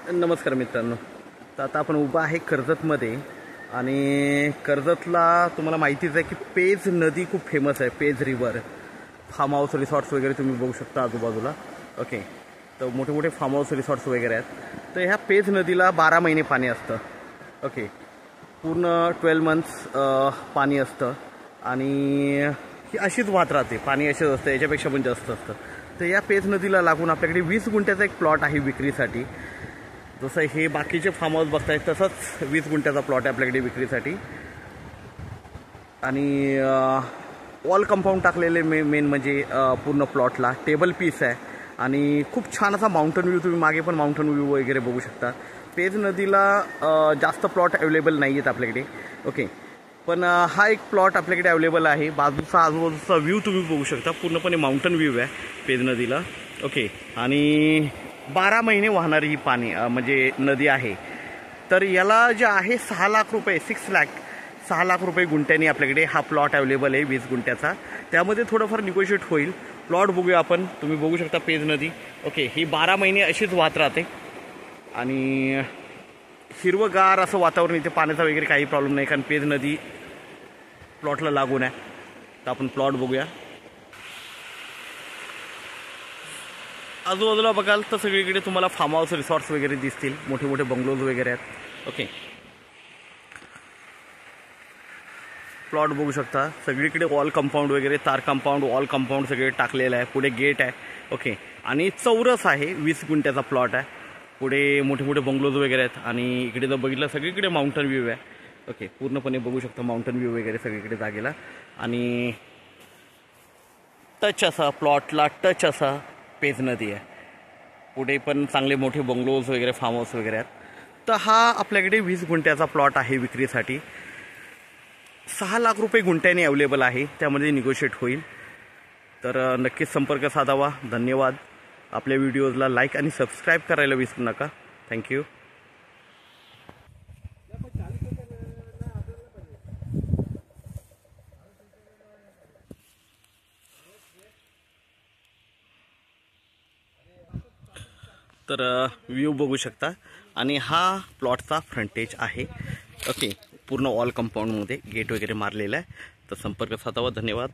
नमस्कार मित्रांनो. तर आता आपण उभा आहे कर्जतमध्ये आणि कर्जतला तुम्हाला माहितीच आहे की पेज नदी खूप फेमस आहे. Pej river, farm house resorts वगैरे तुम्ही बघू शकता आजूबाजूला. ओके, तर मोठे मोठे फार्म हाऊस रिसॉर्ट्स वगैरे आहेत. तर ह्या पेज नदीला 12 महिने पाणी असतं. ओके, पूर्ण 12 मंथ्स पाणी असतं आणि ही अशीच वाहत राहते. पाणी असेच असतं, याच्यापेक्षा पण जास्त असतं. तर या पेज नदीला लागून आपल्याकडे 20 गुंठ्याचा एक प्लॉट आहे विक्रीसाठी. जसं हे बाकीचे फार्म हाऊस बघतायत तसंच 20 गुंठ्याचा प्लॉट आहे आपल्याकडे विक्रीसाठी. आणि वॉल कंपाऊंड टाकलेले मेन म्हणजे पूर्ण प्लॉटला टेबल पीस आहे आणि खूप छान असा माउंटन व्ह्यू. तुम्ही मागे पण माउंटन व्ह्यू वगैरे बघू शकता. पेज नदीला जास्त प्लॉट अवेलेबल नाही आहेत आपल्याकडे. ओके, पण हा एक प्लॉट आपल्याकडे अवेलेबल आहे. बाजूचा आजूबाजूचा व्ह्यू तुम्ही बघू शकता, पूर्णपणे माउंटन व्ह्यू आहे पेज नदीला. ओके, आणि 12 महिने वाहणारी ही पाणी म्हणजे नदी आहे. तर याला जे आहे 6 लाख रुपये, 6 लाख रुपये गुंठ्याने आपल्याकडे हा प्लॉट अवेलेबल आहे 20 गुंठ्याचा. त्यामध्ये थोडंफार निगोशिएट होईल. प्लॉट बघूया आपण. तुम्ही बघू शकता पेज नदी. ओके, ही 12 महिने अशीच वाहत राहते आणि हिरवगार असं वातावरण. इथे पाण्याचा वगैरे काही प्रॉब्लेम नाही कारण पेज नदी प्लॉटला लागून आहे. तर आपण प्लॉट बघूया. आजूबाजूला बघाल तर सगळीकडे तुम्हाला फार्म हाऊस रिसॉर्ट्स वगैरे दिसतील, मोठे मोठे बंगलोज वगैरे आहेत. ओके, प्लॉट बघू शकता. सगळीकडे वॉल कंपाऊंड वगैरे, तार कंपाऊंड, वॉल कंपाऊंड सगळे टाकलेलं आहे. पुढे गेट आहे. ओके, आणि चौरस आहे. 20 गुंठ्याचा प्लॉट आहे. पुढे मोठे मोठे बंगलोज वगैरे आहेत आणि इकडे जर बघितलं सगळीकडे माउंटन व्ह्यू आहे. ओके, पूर्णपणे बघू शकता माउंटन व्ह्यू वगैरे सगळीकडे जागेला. आणि टच असा प्लॉटला टच असा पेज नदी आहे. पुढे पण चांगले मोठे बंगलोज वगैरे, फार्म हाऊस वगैरे आहेत. तर हा आपल्याकडे 20 गुंठ्याचा प्लॉट आहे विक्रीसाठी. 6 लाख रुपये गुंठ्याने अवेलेबल आहे. त्यामध्ये निगोशिएट होईल. तर नक्कीच संपर्क साधावा. धन्यवाद. आपल्या व्हिडिओजला लाईक आणि सबस्क्राईब करायला विसरू नका. थँक्यू. तर व्ह्यू बघू शकता आणि हा प्लॉटचा फ्रंटेज आहे. ओके, पूर्ण वॉल कंपाऊंडमध्ये गेट वगैरे मारलेला आहे. तर संपर्क साधावा. धन्यवाद.